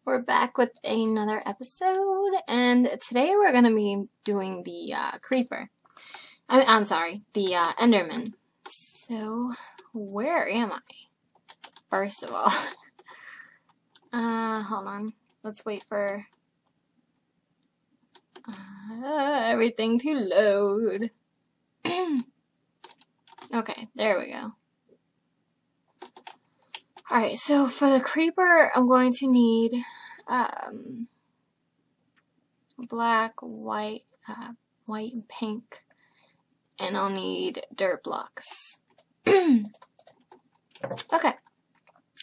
We're back with another episode, and today we're gonna be doing the creeper. I'm sorry, the Enderman. So, where am I? First of all, hold on. Let's wait for everything to load. Okay, there we go. Alright, so for the creeper, I'm going to need black, white, white and pink, and I'll need dirt blocks. Okay,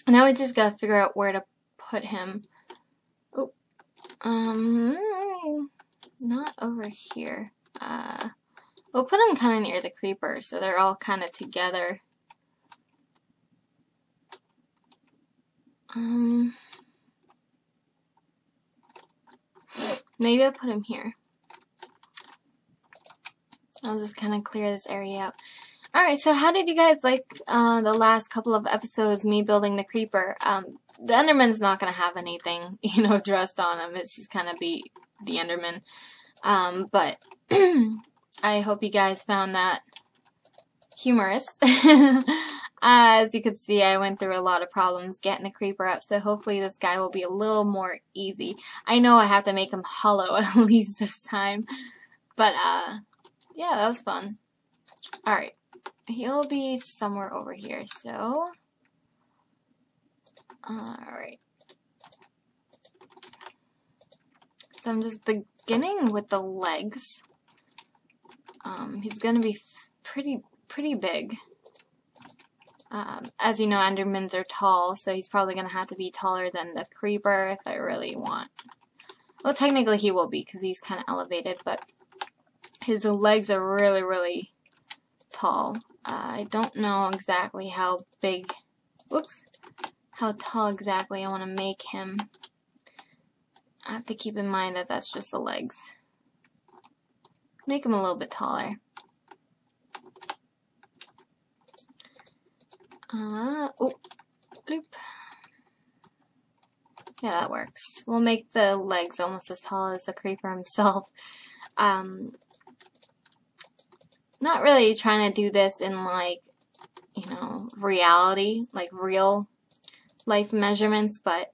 now we just gotta figure out where to put him. Oh, not over here. We'll put him kind of near the creeper, so they're all kind of together. Maybe I'll put him here. I'll just kind of clear this area out. Alright, so how did you guys like the last couple of episodes, me building the creeper? The Enderman's not going to have anything, you know, dressed on him. It's just kind of be the Enderman. But I hope you guys found that humorous. As you can see, I went through a lot of problems getting the creeper up, so hopefully this guy will be a little more easy. I know I have to make him hollow at least this time, but yeah, that was fun. Alright, he'll be somewhere over here, so alright. So I'm just beginning with the legs. He's gonna be pretty big. As you know, Endermans are tall, so he's probably going to have to be taller than the creeper if I really want. Well, technically he will be because he's kind of elevated, but his legs are really tall. I don't know exactly how big, how tall exactly I want to make him. I have to keep in mind that that's just the legs. Make him a little bit taller. Oop. Yeah, that works. We'll make the legs almost as tall as the creeper himself. Not really trying to do this in, like, you know, reality, like real life measurements, but,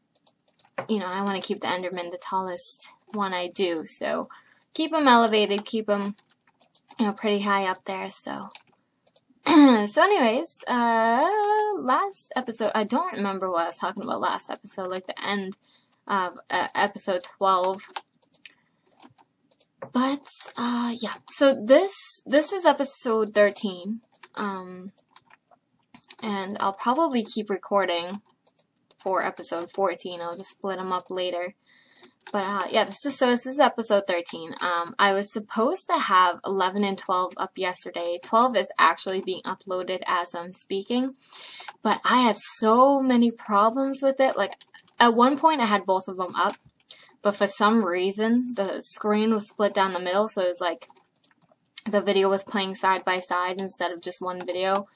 you know, I want to keep the Enderman the tallest one I do, so keep him elevated, keep him, you know, pretty high up there, so. So anyways, last episode, I don't remember what I was talking about last episode, like the end of episode 12. But, yeah, so this is episode 13, and I'll probably keep recording for episode 14. I'll just split them up later. But, yeah, this is episode 13. I was supposed to have 11 and 12 up yesterday. 12 is actually being uploaded as I'm speaking. But I had so many problems with it. Like, at one point I had both of them up. But for some reason, the screen was split down the middle. So it was like the video was playing side by side instead of just one video.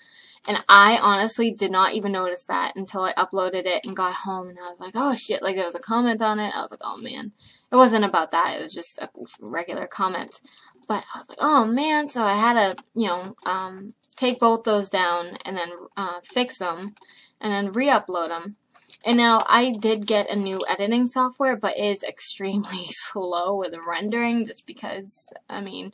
And I honestly did not even notice that until I uploaded it and got home, and I was like, oh shit, like there was a comment on it. I was like, oh man. It wasn't about that, it was just a regular comment. But I was like, oh man, so I had to, you know, take both those down and then fix them and then re-upload them. And now I did get a new editing software, but it is extremely slow with rendering just because, I mean,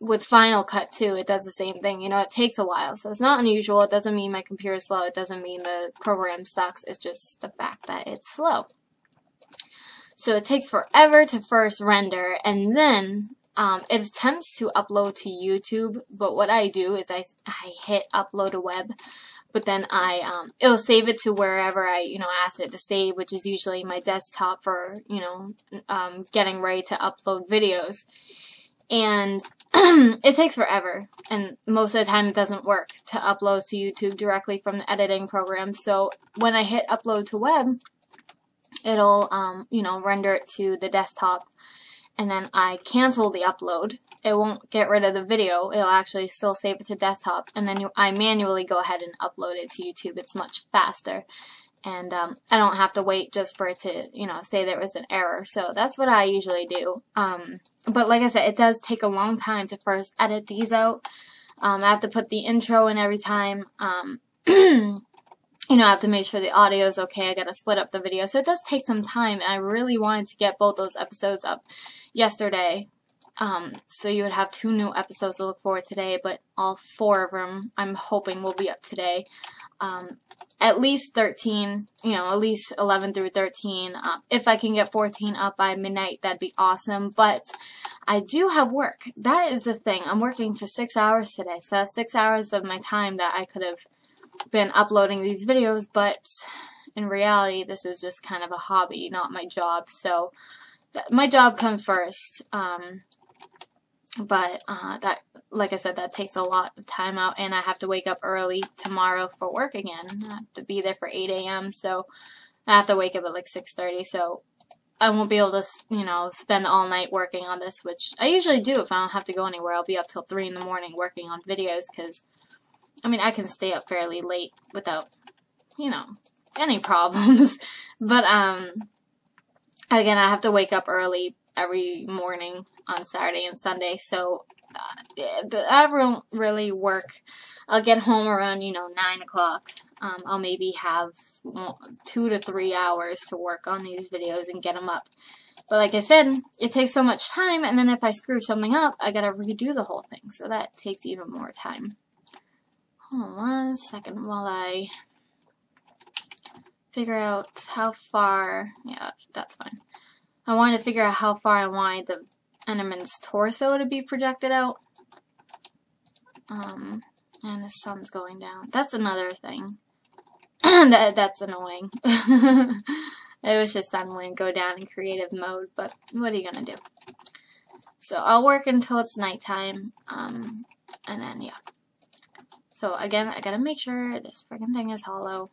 with Final Cut too, it does the same thing. You know, it takes a while, so it's not unusual. It doesn't mean my computer is slow. It doesn't mean the program sucks. It's just the fact that it's slow. So it takes forever to first render, and then it attempts to upload to YouTube. But what I do is I hit upload to web, but then it'll save it to wherever I, you know, ask it to save, which is usually my desktop for, you know, getting ready to upload videos. And it takes forever, and most of the time it doesn't work to upload to YouTube directly from the editing program. So when I hit upload to web, it'll you know, render it to the desktop, and then I cancel the upload. It won't get rid of the video. It'll actually still save it to desktop, and then I manually go ahead and upload it to YouTube. It's much faster. and I don't have to wait just for it to, you know, say there was an error. So that's what I usually do. But like I said, it does take a long time to first edit these out. I have to put the intro in every time. You know, I have to make sure the audio is okay. I gotta split up the video. So it does take some time, and I really wanted to get both those episodes up yesterday. So you would have 2 new episodes to look forward to today, but all 4 of them I'm hoping will be up today. At least 13, you know, at least 11 through 13. If I can get 14 up by midnight, that'd be awesome. But I do have work. That is the thing. I'm working for 6 hours today. So that's 6 hours of my time that I could have been uploading these videos. But in reality, this is just kind of a hobby, not my job. So my job comes first. But that, like I said, that takes a lot of time out, and I have to wake up early tomorrow for work again. I have to be there for 8 a.m., so I have to wake up at like 6:30, so I won't be able to, you know, spend all night working on this, which I usually do if I don't have to go anywhere. I'll be up till 3 in the morning working on videos, because, I mean, I can stay up fairly late without, you know, any problems. But, again, I have to wake up early every morning on Saturday and Sunday, so I won't really work. I'll get home around, you know, 9 o'clock. I'll maybe have 2 to 3 hours to work on these videos and get them up. But like I said, it takes so much time, and then if I screw something up, I gotta redo the whole thing, so that takes even more time. Hold on 1 second while I figure out how far. Yeah, that's fine. I wanted to figure out how far I wanted the Enderman's torso to be projected out. And the sun's going down. That's another thing. That's annoying. I wish the sun wouldn't go down in creative mode, but what are you gonna do? So I'll work until it's nighttime, and then, yeah. So again, I gotta make sure this freaking thing is hollow.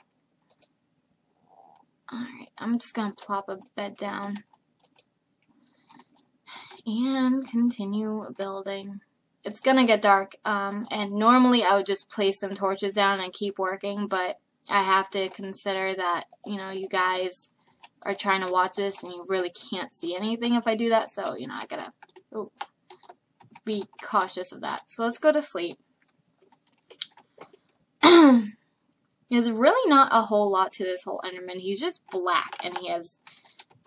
Alright, I'm just gonna plop a bed down and continue building. It's gonna get dark, and normally I would just place some torches down and keep working, but I have to consider that, you know, you guys are trying to watch this and you really can't see anything if I do that, so, you know, I gotta be cautious of that. So let's go to sleep. There's really not a whole lot to this whole Enderman. He's just black, and he has,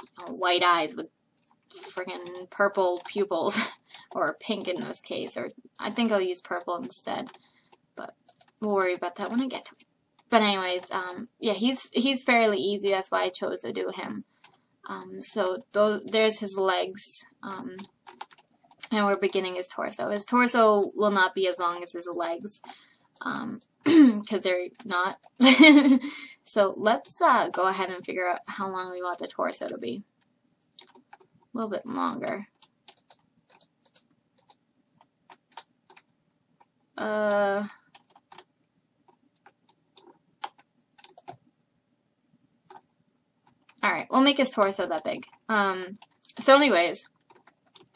you know, white eyes with friggin' purple pupils, or pink in this case, or I think I'll use purple instead, but we'll worry about that when I get to it. But anyways, yeah, he's fairly easy, that's why I chose to do him. So there's his legs, and we're beginning his torso. His torso will not be as long as his legs, because they're not. So let's go ahead and figure out how long we want the torso to be. A little bit longer. Alright, we'll make his torso that big. So anyways,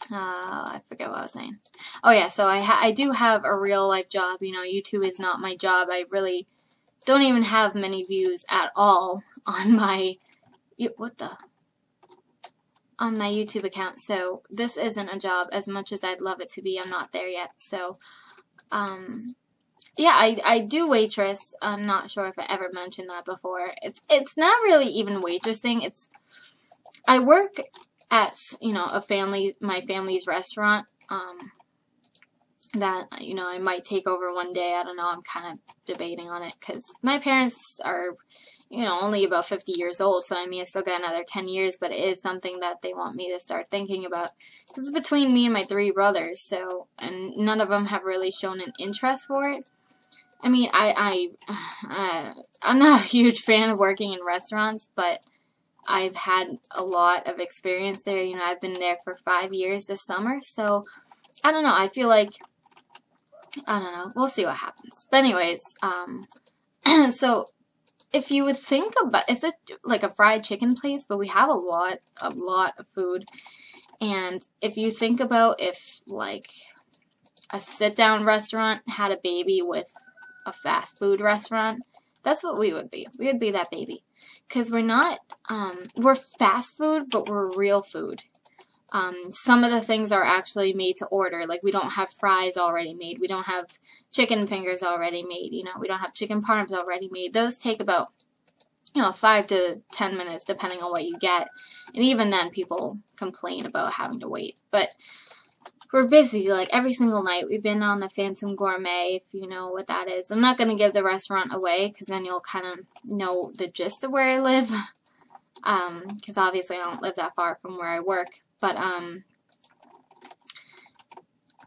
I forget what I was saying. Oh yeah, so I do have a real life job. You know, YouTube is not my job. I really don't even have many views at all on my, on my YouTube account. So this isn't a job as much as I'd love it to be. I'm not there yet. So, yeah, I do waitress. I'm not sure if I ever mentioned that before. It's not really even waitressing. I work at, you know, my family's restaurant, that, you know, I might take over one day. I don't know. I'm kind of debating on it, because my parents are, you know, only about 50 years old, so I mean, I still got another 10 years, but it is something that they want me to start thinking about. This is between me and my 3 brothers, so, and none of them have really shown an interest for it. I mean, I'm not a huge fan of working in restaurants, but I've had a lot of experience there. You know, I've been there for 5 years this summer, so I don't know. I feel like, I don't know. We'll see what happens. But anyways, so if you would think about, it's like a fried chicken place, but we have a lot of food. And if you think about if, like, a sit-down restaurant had a baby with a fast food restaurant, that's what we would be. We would be that baby. because we're not, we're fast food, but we're real food. Some of the things are actually made to order. Like, we don't have fries already made. We don't have chicken fingers already made. You know, we don't have chicken parms already made. Those take about, you know, 5 to 10 minutes, depending on what you get. And even then, people complain about having to wait. But we're busy, like, every single night. We've been on the Phantom Gourmet, if you know what that is. I'm not going to give the restaurant away, because then you'll kind of know the gist of where I live. Because obviously I don't live that far from where I work. But,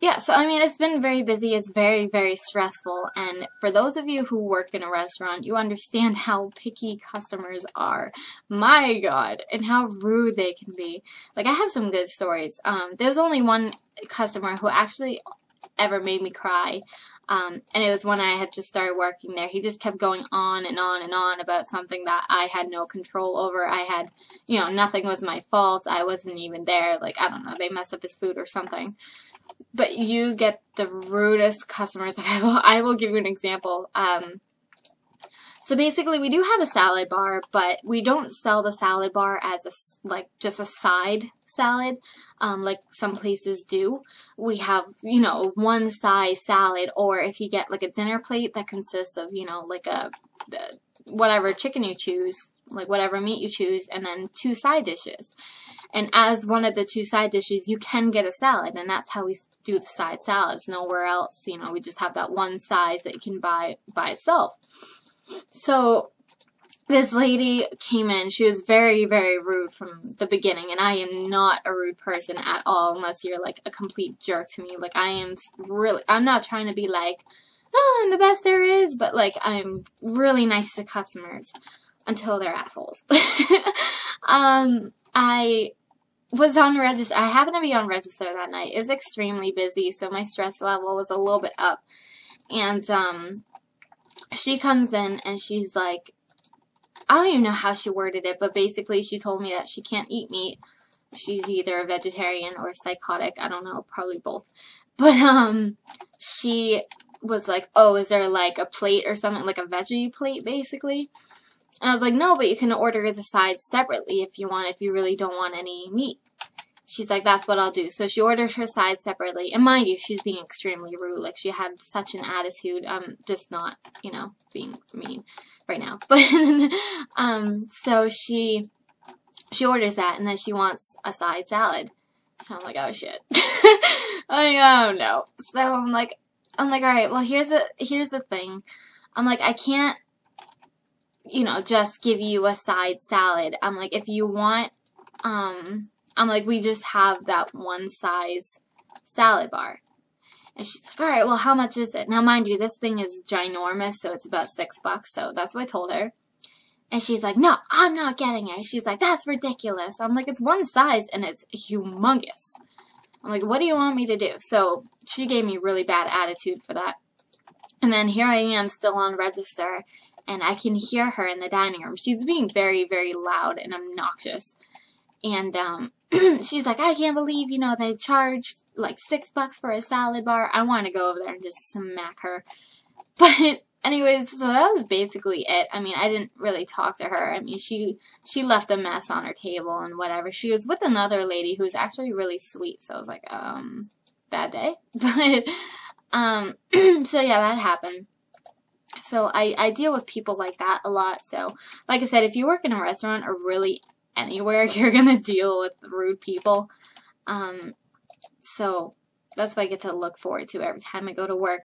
yeah, so, I mean, it's been very busy. It's very, very stressful. And for those of you who work in a restaurant, you understand how picky customers are. My God, and how rude they can be. Like, I have some good stories. There's only one customer who actually ever made me cry. And it was when I had just started working there. He just kept going on and on and on about something that I had no control over. I had, you know, nothing was my fault. I wasn't even there. Like, I don't know, they messed up his food or something. But you get the rudest customers. I will give you an example. So basically, we do have a salad bar, but we don't sell the salad bar as just a side salad, like some places do. We have, you know, one size salad, or if you get like a dinner plate that consists of, you know, like whatever chicken you choose, like whatever meat you choose, and then 2 side dishes. And as one of the 2 side dishes, you can get a salad, and that's how we do the side salads. Nowhere else, you know, we just have that one size that you can buy by itself. So this lady came in. She was very, very rude from the beginning, and I am not a rude person at all unless you're like a complete jerk to me. Like, I'm not trying to be like, oh, I'm the best there is, but like, I'm really nice to customers until they're assholes. I was on register. I happened to be on register that night. It was extremely busy, so my stress level was a little bit up. And she comes in and she's like, I don't even know how she worded it, but basically she told me that she can't eat meat. She's either a vegetarian or psychotic. I don't know, probably both. But she was like, oh, is there like a plate or something, like a veggie plate basically? And I was like, no, but you can order the sides separately if you want, if you really don't want any meat. She's like, that's what I'll do. So she ordered her sides separately. And mind you, she's being extremely rude. Like, she had such an attitude. I'm just not, you know, being mean right now. But, so she orders that, and then she wants a side salad. So I'm like, oh, shit. I'm like, oh, no. So I'm like, all right, well, here's the thing. I'm like, I can't, you know, just give you a side salad. I'm like, if you want, I'm like, we just have that one size salad bar. And she's like, all right, well, how much is it? Now, mind you, this thing is ginormous, so it's about $6, so that's what I told her. And she's like, no, I'm not getting it. She's like, that's ridiculous. I'm like, it's one size, and it's humongous. I'm like, what do you want me to do? So she gave me really bad attitude for that. And then here I am still on register, and I can hear her in the dining room. She's being very, very loud and obnoxious. And she's like, I can't believe, you know, they charge like $6 for a salad bar. I want to go over there and just smack her. But anyways, so that was basically it. I mean, I didn't really talk to her. I mean, she left a mess on her table and whatever. She was with another lady who was actually really sweet. So I was like, bad day. But, so yeah, that happened. So I deal with people like that a lot. So, like I said, if you work in a restaurant or really anywhere, you're going to deal with rude people. So that's what I get to look forward to every time I go to work.